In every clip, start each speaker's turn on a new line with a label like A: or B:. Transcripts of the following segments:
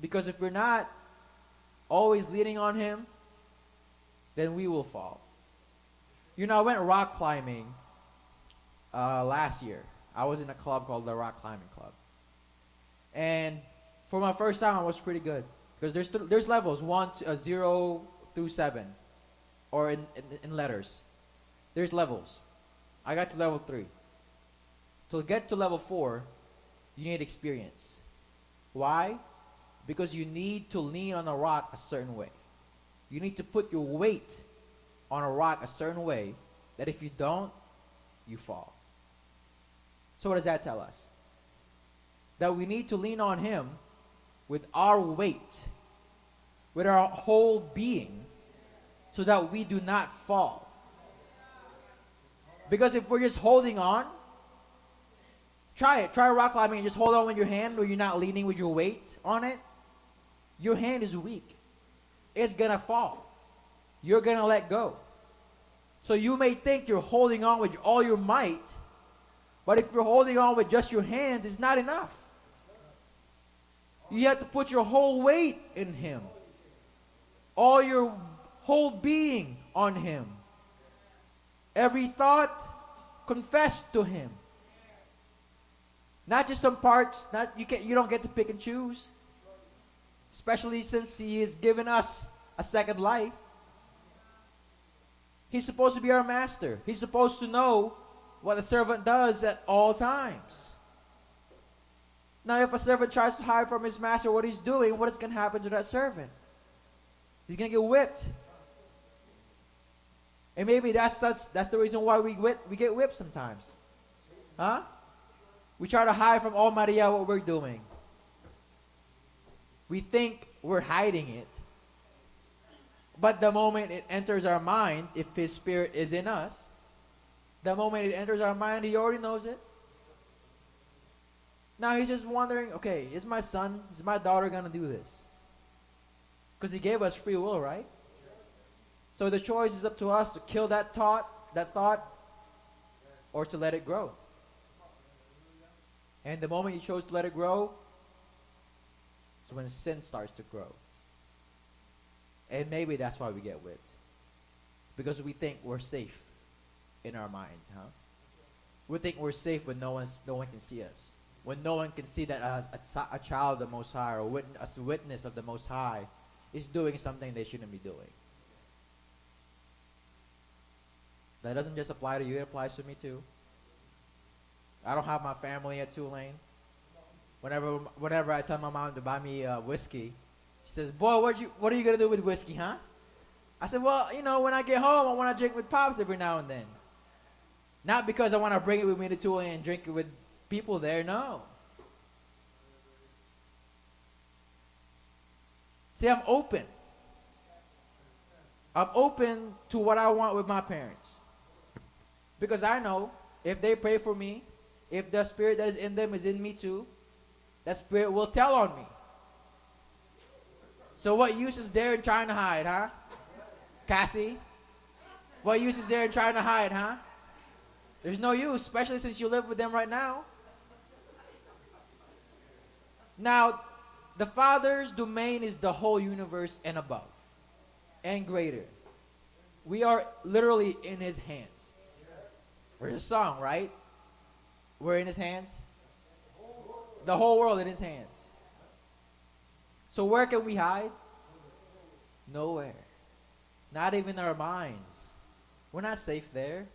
A: Because if we're not always leaning on Him, then we will fall. You know, I went rock climbing last year. I was in a club called the Rock Climbing Club. And for my first time, I was pretty good. Because there's levels, 0 through 7. Or in letters. There's levels. I got to level 3. To get to level 4, you need experience. Why? Because you need to lean on a rock a certain way. You need to put your weight on a rock a certain way that if you don't, you fall. So what does that tell us? That we need to lean on Him with our weight, with our whole being, so that we do not fall. Because if we're just holding on, try rock climbing and just hold on with your hand where you're not leaning with your weight on it. Your hand is weak. It's gonna fall. You're gonna let go. So you may think you're holding on with all your might, but if you're holding on with just your hands, it's not enough. You have to put your whole weight in Him. All your whole being on Him. Every thought, confess to Him. Not just some parts. You don't get to pick and choose. Especially since He has given us a second life. He's supposed to be our master. He's supposed to know what a servant does at all times. Now, if a servant tries to hide from his master what he's doing, what is going to happen to that servant? He's going to get whipped. And maybe that's the reason why we get whipped sometimes. Huh? We try to hide from Almighty Yahweh what we're doing. We think we're hiding it. But the moment it enters our mind, if His Spirit is in us, the moment it enters our mind, He already knows it. Now He's just wondering, okay, is my son, is my daughter going to do this? Because He gave us free will, right? So the choice is up to us to kill that thought, or to let it grow. And the moment you chose to let it grow, it's when sin starts to grow. And maybe that's why we get whipped. Because we think we're safe in our minds, huh? We think we're safe when no one can see us. When no one can see that a child of the Most High or a witness of the Most High is doing something they shouldn't be doing. That doesn't just apply to you, it applies to me too. I don't have my family at Tulane. Whenever I tell my mom to buy me whiskey, she says, "Boy, what are you going to do with whiskey, huh?" I said, "Well, when I get home, I want to drink with Pops every now and then. Not because I want to bring it with me to Tulane and drink it with people there, no. See, I'm open. I'm open to what I want with my parents. Because I know if they pray for me, if the Spirit that is in them is in me too, that Spirit will tell on me. So what use is there in trying to hide, huh? Cassie? What use is there in trying to hide, huh? There's no use, especially since you live with them right now. Now, the Father's domain is the whole universe and above, and greater. We are literally in His hands. There's a song, right? We're in His hands. The whole world in His hands. So where can we hide? Nowhere. Not even our minds. We're not safe there.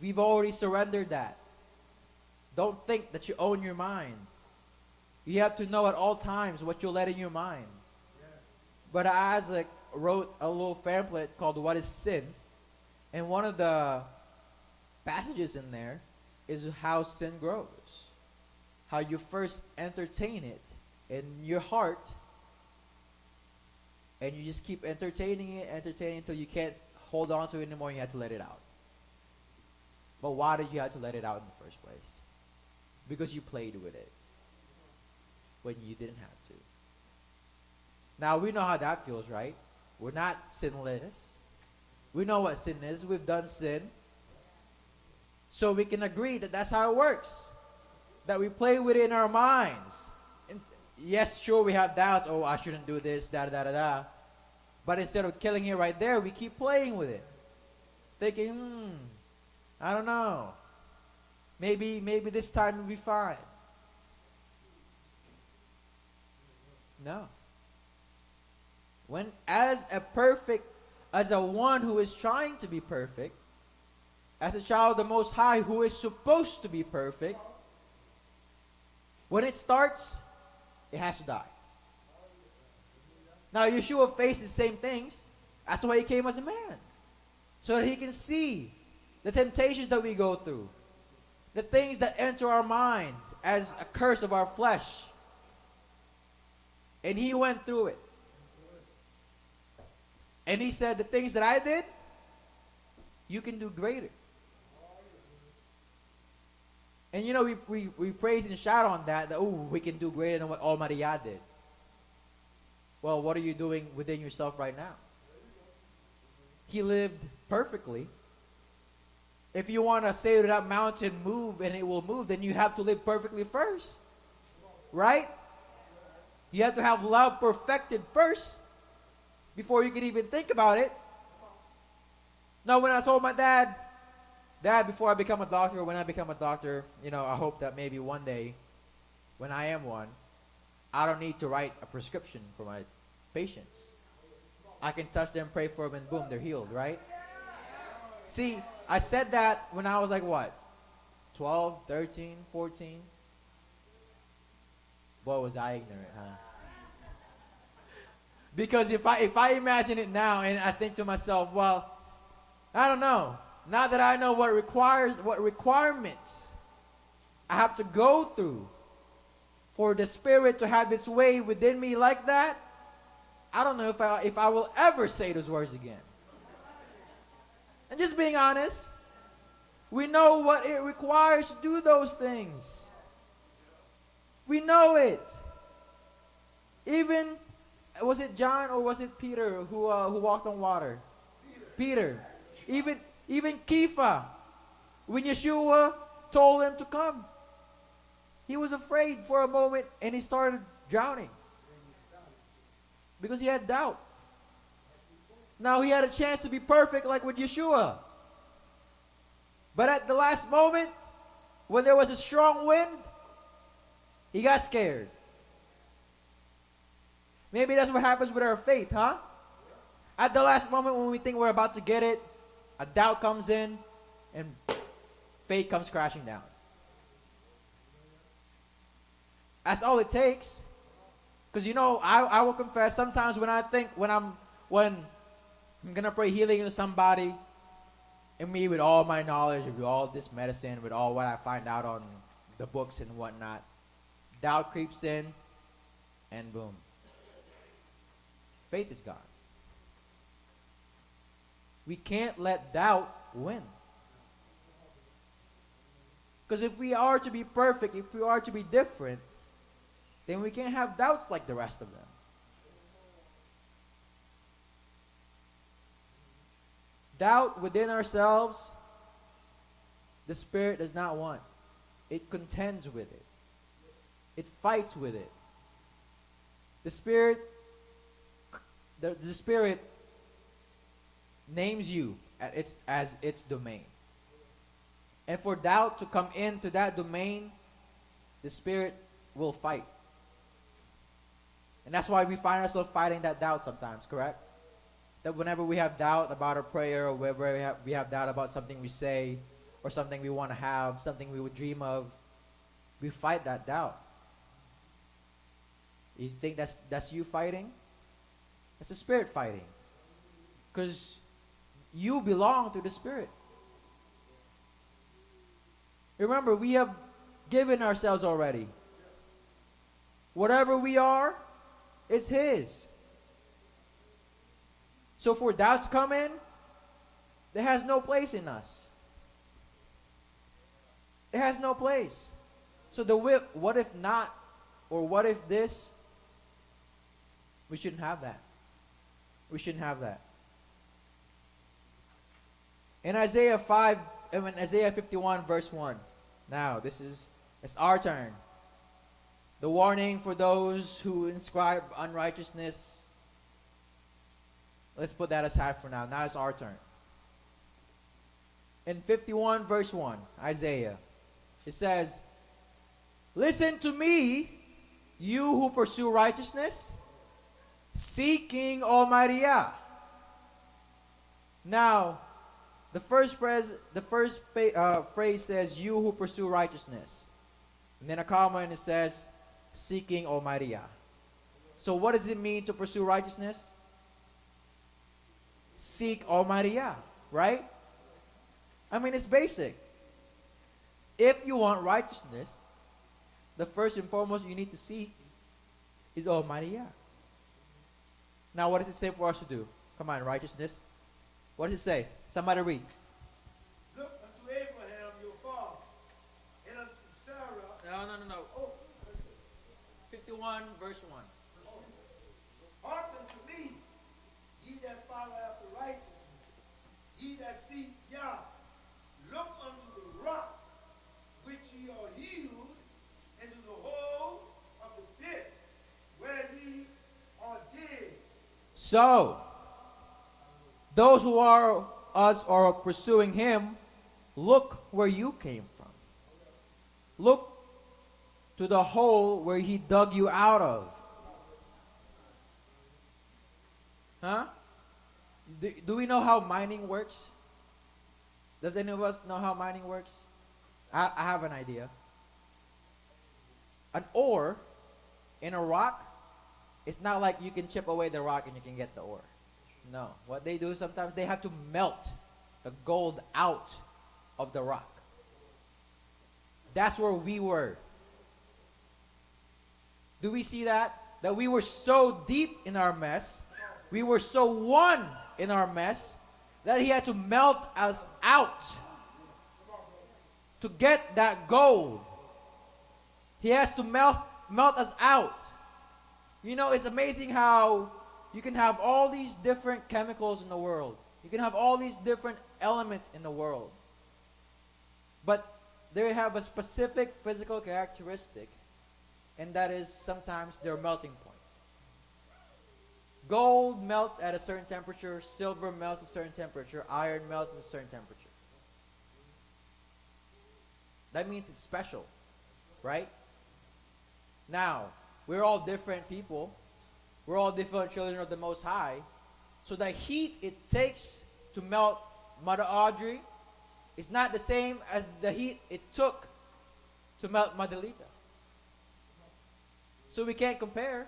A: We've already surrendered that. Don't think that you own your mind. You have to know at all times what you'll let in your mind. Brother Isaac wrote a little pamphlet called What is Sin? And one of the passages in there is how sin grows. How you first entertain it in your heart, and you just keep entertaining it until you can't hold on to it anymore and you have to let it out. But why did you have to let it out in the first place? Because you played with it when you didn't have to. Now we know how that feels, right? We're not sinless. We know what sin is. We've done sin. So we can agree that that's how it works. That we play with it in our minds. And yes, sure, we have doubts. Oh, I shouldn't do this, da da da da da. But instead of killing it right there, we keep playing with it, thinking, I don't know. Maybe this time will be fine. No. When as a one who is trying to be perfect, as a child of the Most High who is supposed to be perfect, when it starts, it has to die. Now, Yeshua faced the same things. That's why he came as a man. So that he can see the temptations that we go through, the things that enter our minds as a curse of our flesh. And he went through it. And he said, the things that I did, you can do greater. And you know, we praise and shout on that oh, we can do greater than what Almighty Yah did. Well, what are you doing within yourself right now? He lived perfectly. If you want to say to that mountain, move, and it will move, then you have to live perfectly first. Right? You have to have love perfected first before you can even think about it. Now, when I told my dad, before I become a doctor, or when I become a doctor, you know, I hope that maybe one day, when I am one, I don't need to write a prescription for my patients. I can touch them, pray for them, and boom, they're healed, right? See, I said that when I was like what? 12, 13, 14? Boy, was I ignorant, huh? Because if I imagine it now and I think to myself, well, I don't know. Now that I know what requirements I have to go through for the Spirit to have its way within me like that, I don't know if I will ever say those words again. And just being honest, we know what it requires to do those things. We know it. Even, was it John or was it Peter who walked on water? Peter. Even Kepha, when Yeshua told him to come, he was afraid for a moment and he started drowning because he had doubt. Now he had a chance to be perfect like with Yeshua. But at the last moment, when there was a strong wind, he got scared. Maybe that's what happens with our faith, huh? At the last moment when we think we're about to get it, a doubt comes in and faith comes crashing down. That's all it takes. Because you know, I will confess, sometimes when I'm gonna pray healing to somebody, and me with all my knowledge, with all this medicine, with all what I find out on the books and whatnot, doubt creeps in, and boom, faith is gone. We can't let doubt win. Because if we are to be perfect, if we are to be different, then we can't have doubts like the rest of them. Doubt within ourselves, the Spirit does not want. It contends with it. It fights with it. The Spirit names you as its domain. And for doubt to come into that domain, the Spirit will fight. And that's why we find ourselves fighting that doubt sometimes, correct? That whenever we have doubt about our prayer, or whenever we have doubt about something we say, or something we want to have, something we would dream of, we fight that doubt. You think that's you fighting? That's the Spirit fighting. Because you belong to the Spirit. Remember, we have given ourselves already. Whatever we are, it's His. So for doubt to come in, it has no place in us. It has no place. So the what if not, or what if this, we shouldn't have that. We shouldn't have that. In Isaiah 51 verse 1. Now, it's our turn. The warning for those who inscribe unrighteousness. Let's put that aside for now. Now it's our turn. In 51 verse 1, Isaiah, it says, "Listen to me, you who pursue righteousness, seeking Almighty Yah." Now, the first phrase says, "You who pursue righteousness," and then a comma, and it says, "Seeking Almighty Yah." So, what does it mean to pursue righteousness? Seek Almighty Yah, right? I mean, it's basic. If you want righteousness, the first and foremost you need to seek is Almighty Yah. Now, what does it say for us to do? Come on, righteousness. What does it say? Somebody read.
B: "Look unto Abraham your father, and unto Sarah."
A: No.
B: Oh,
A: 51 verse 1.
B: "Hearken to me, ye that follow after righteousness, ye that seek Yah. Look unto the rock, which ye are healed, and to the hole of the pit, where ye are dead."
A: So, those who are us or pursuing Him, look where you came from. Look to the hole where He dug you out of. Huh? Do we know how mining works? Does any of us know how mining works? I have an idea. An ore in a rock, it's not like you can chip away the rock and you can get the ore. No. What they do sometimes, they have to melt the gold out of the rock. That's where we were. Do we see that? That we were so deep in our mess, we were so one in our mess, that He had to melt us out to get that gold. He has to melt us out. You know, it's amazing how you can have all these different chemicals in the world. You can have all these different elements in the world. But they have a specific physical characteristic, and that is sometimes their melting point. Gold melts at a certain temperature, silver melts at a certain temperature, iron melts at a certain temperature. That means it's special, right? Now, we're all different people. We're all different children of the Most High. So the heat it takes to melt Mother Audrey is not the same as the heat it took to melt Mother Lita. So we can't compare.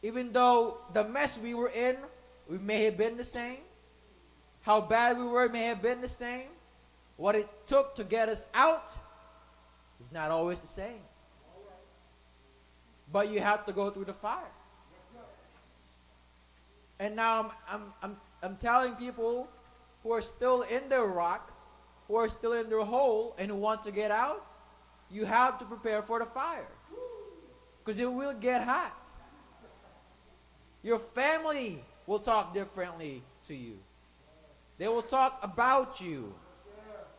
A: Even though the mess we were in, we may have been the same. How bad we were may have been the same. What it took to get us out is not always the same. But you have to go through the fire. And now I'm telling people who are still in their rock, who are still in their hole, and who want to get out, you have to prepare for the fire. Because it will get hot. Your family will talk differently to you. They will talk about you.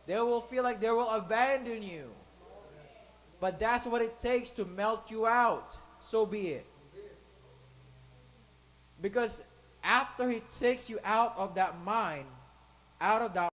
A: They will feel like they will abandon you. But that's what it takes to melt you out. So be it. Because after He takes you out of that mind, out of that